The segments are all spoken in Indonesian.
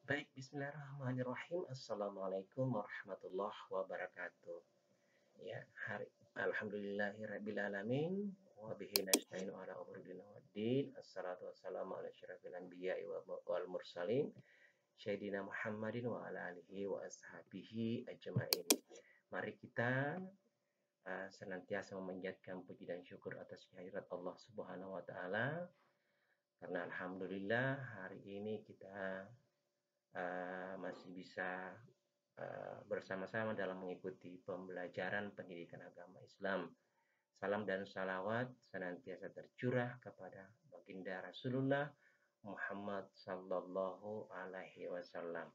Baik, bismillahirrahmanirrahim. Assalamualaikum warahmatullahi wabarakatuh. Ya, alhamdulillahirabbil alamin wa bihi nasta'inu ala umuri dunya waddin. Assalatu wassalamu ala asyrafil anbiya'i wal mursalin sayyidina Muhammadin wa ala alihi wa ashabihi ajmain. Mari kita senantiasa memanjatkan puji dan syukur atas kehadirat Allah Subhanahu wa taala karena alhamdulillah hari ini kita masih bisa bersama-sama dalam mengikuti pembelajaran pendidikan agama Islam. Salam dan salawat senantiasa tercurah kepada baginda Rasulullah Muhammad Sallallahu Alaihi Wasallam.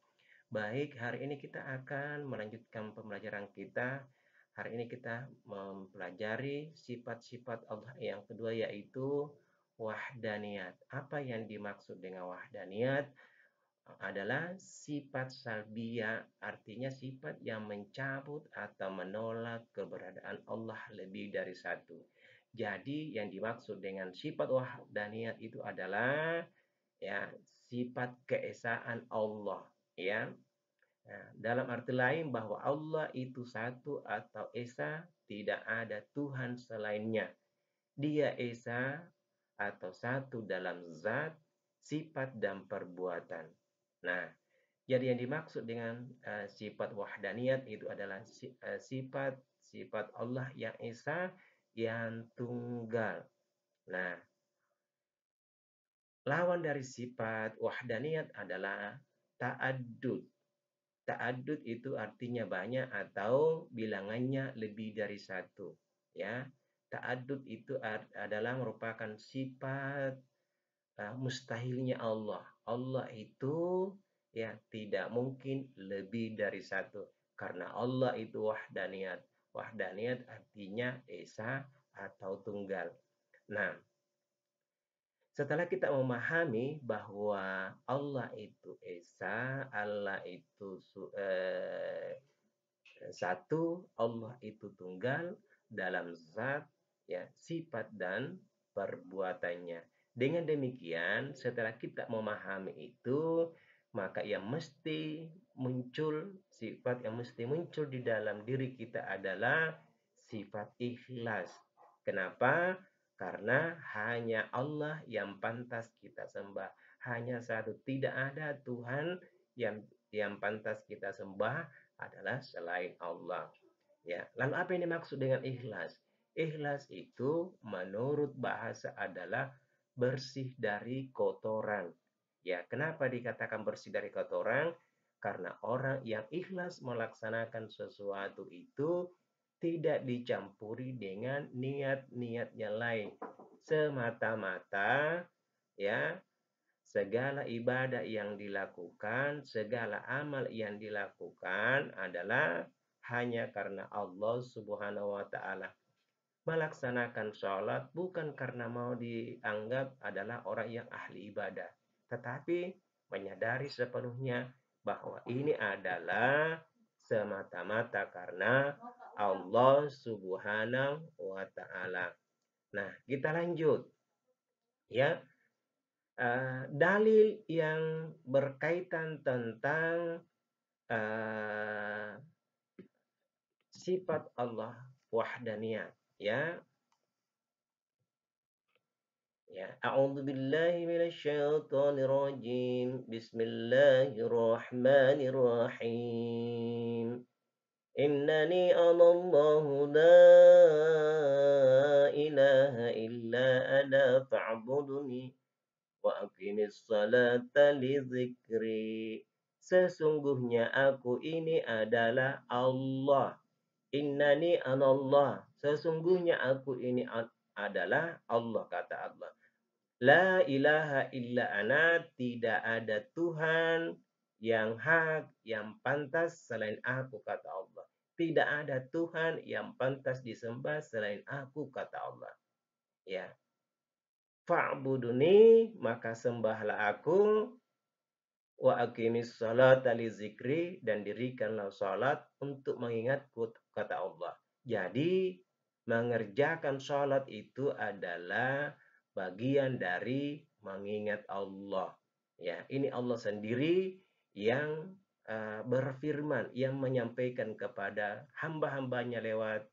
Baik, hari ini kita akan melanjutkan pembelajaran kita. Hari ini kita mempelajari sifat-sifat Allah yang kedua yaitu wahdaniyat. Apa yang dimaksud dengan wahdaniyat? Adalah sifat salbiyah, artinya sifat yang mencabut atau menolak keberadaan Allah lebih dari satu. Jadi yang dimaksud dengan sifat wahdaniyat itu adalah ya sifat keesaan Allah, ya. Nah, dalam arti lain bahwa Allah itu satu atau esa, tidak ada Tuhan selainnya. Dia esa atau satu dalam zat, sifat dan perbuatan. Nah, jadi yang dimaksud dengan sifat wahdaniyat itu adalah sifat Allah yang esa, yang tunggal. Nah, lawan dari sifat wahdaniyat adalah ta'addud. Ta'addud itu artinya banyak atau bilangannya lebih dari satu. Ya, ta'addud itu adalah merupakan sifat mustahilnya Allah. Allah itu ya tidak mungkin lebih dari satu karena Allah itu wahdaniyat. Wahdaniyat artinya esa atau tunggal. Nah, setelah kita memahami bahwa Allah itu esa, Allah itu satu, Allah itu tunggal dalam zat, ya, sifat dan perbuatannya. Dengan demikian, setelah kita memahami itu, maka yang mesti muncul, sifat yang mesti muncul di dalam diri kita adalah sifat ikhlas. Kenapa? Karena hanya Allah yang pantas kita sembah. Hanya satu, tidak ada Tuhan yang pantas kita sembah adalah selain Allah. Ya, lalu apa yang dimaksud dengan ikhlas? Ikhlas itu menurut bahasa adalah bersih dari kotoran. Ya, kenapa dikatakan bersih dari kotoran? Karena orang yang ikhlas melaksanakan sesuatu itu tidak dicampuri dengan niat-niatnya lain. Semata-mata ya segala ibadah yang dilakukan, segala amal yang dilakukan adalah hanya karena Allah Subhanahu wa taala. Melaksanakan sholat bukan karena mau dianggap adalah orang yang ahli ibadah, tetapi menyadari sepenuhnya bahwa ini adalah semata-mata karena Allah Subhanahu wa taala. Nah, kita lanjut ya. Dalil yang berkaitan tentang uh, sifat Allah wahdaniyah, ya. Ya, a'udzu billahi minasyaitonir rajim. Bismillahirrahmanirrahim. Innani anallahu la ilaha illa ana fa'buduni wa aqimis salata li dzikri. Sesungguhnya aku ini adalah Allah. Innani anallah. Sesungguhnya aku ini adalah Allah, kata Allah. La ilaha illa ana, tidak ada Tuhan yang hak, yang pantas selain aku, kata Allah. Tidak ada Tuhan yang pantas disembah selain aku, kata Allah. Ya. Fa'buduni, maka sembahlah aku, wa aqimis salata li zikri, dan dirikanlah salat untuk mengingatku, kata Allah. Jadi mengerjakan salat itu adalah bagian dari mengingat Allah. Ya, ini Allah sendiri yang berfirman, yang menyampaikan kepada hamba-hambanya lewat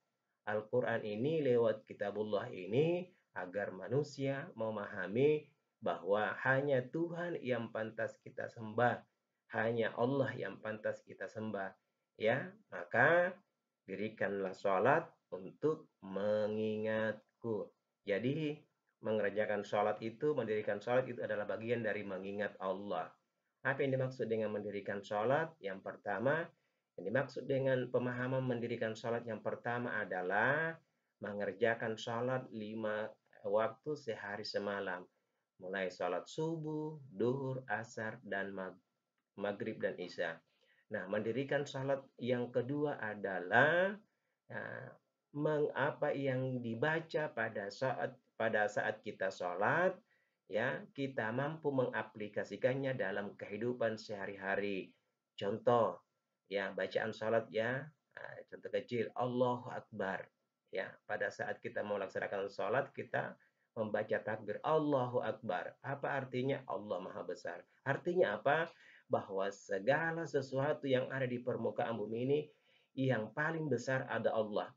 Al-Quran ini, lewat kitabullah ini, agar manusia memahami bahwa hanya Tuhan yang pantas kita sembah, hanya Allah yang pantas kita sembah. Ya, maka dirikanlah sholat untuk mengingatku. Jadi, mengerjakan sholat itu, mendirikan sholat itu adalah bagian dari mengingat Allah. Apa yang dimaksud dengan mendirikan sholat? Yang pertama, yang dimaksud dengan pemahaman mendirikan sholat yang pertama adalah mengerjakan sholat 5 waktu sehari semalam. Mulai sholat subuh, duhur, asar, dan maghrib dan isya. Nah, mendirikan sholat yang kedua adalah uh, apa yang dibaca pada saat kita sholat, ya kita mampu mengaplikasikannya dalam kehidupan sehari-hari. Contoh, ya bacaan sholat ya, contoh kecil, Allahu Akbar. Ya, pada saat kita mau melaksanakan sholat, kita membaca takbir Allahu Akbar. Apa artinya? Allah Maha Besar. Artinya apa? Bahwa segala sesuatu yang ada di permukaan bumi ini yang paling besar ada Allah.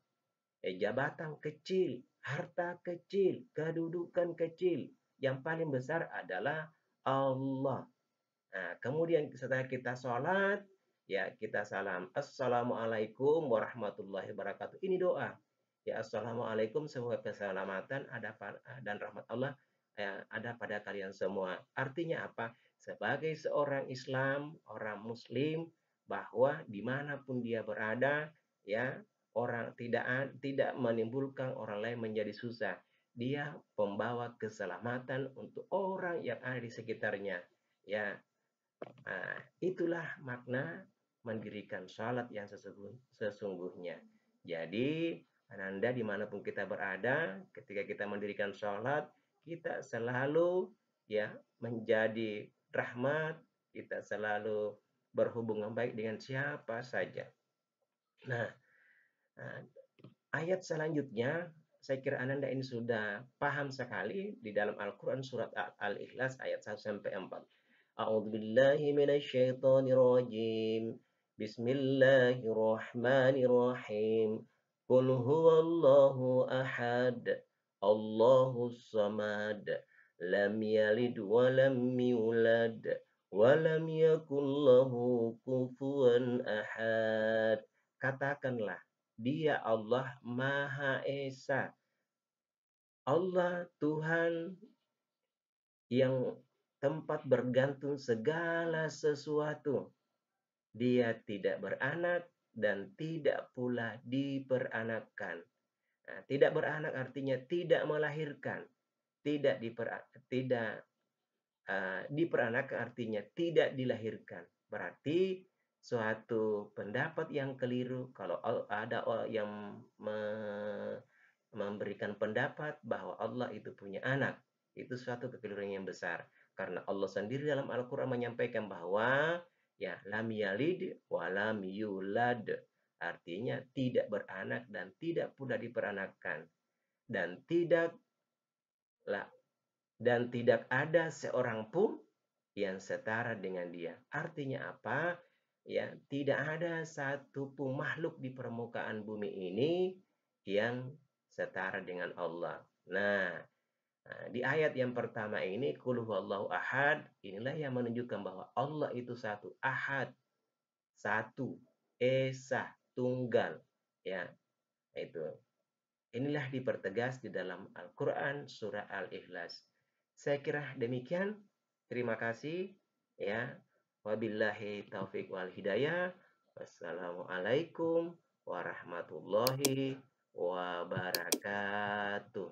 Jabatan kecil, harta kecil, kedudukan kecil, yang paling besar adalah Allah. Nah, kemudian setelah kita sholat, ya kita salam. Assalamualaikum warahmatullahi wabarakatuh. Ini doa. Ya, Assalamualaikum, semoga keselamatan dan rahmat Allah ada pada kalian semua. Artinya apa? Sebagai seorang Islam, orang Muslim, bahwa dimanapun dia berada, ya orang tidak menimbulkan orang lain menjadi susah. Dia pembawa keselamatan untuk orang yang ada di sekitarnya. Ya, nah, itulah makna mendirikan sholat yang sesungguhnya. Jadi, Ananda dimanapun kita berada, ketika kita mendirikan sholat, kita selalu ya menjadi rahmat, kita selalu berhubungan baik dengan siapa saja. Nah, ayat selanjutnya, saya kira Ananda ini sudah paham sekali di dalam Al-Quran surat Al-Ikhlas ayat 1 sampai 4. A'udzu billahi minasyaitonir rajim. Bismillahirrahmanirrahim. Qul huwallahu ahad. Allahus samad. Lam yalid wa lam yulad wa lam yakul lahu kufuwan ahad. Katakanlah, Dia Allah Maha Esa. Allah Tuhan yang tempat bergantung segala sesuatu. Dia tidak beranak dan tidak pula diperanakkan. Nah, tidak beranak artinya tidak melahirkan. Tidak diperanakkan artinya tidak dilahirkan. Berarti suatu pendapat yang keliru kalau ada orang yang memberikan pendapat bahwa Allah itu punya anak. Itu suatu kekeliruan yang besar. Karena Allah sendiri dalam Al-Quran menyampaikan bahwa ya lam yalid wa lam yulad. Artinya tidak beranak dan tidak pula diperanakkan. Dan tidak ada seorang pun yang setara dengan dia. Artinya apa? Ya, tidak ada satu pun makhluk di permukaan bumi ini yang setara dengan Allah. Nah, di ayat yang pertama ini, Qul huwallahu ahad, inilah yang menunjukkan bahwa Allah itu satu, ahad, satu, esa, tunggal. Ya, itu. Inilah dipertegas di dalam Al-Quran surah Al-Ikhlas. Saya kira demikian. Terima kasih. Ya. Wabillahi taufiq wal hidayah. Wassalamualaikum warahmatullahi wabarakatuh.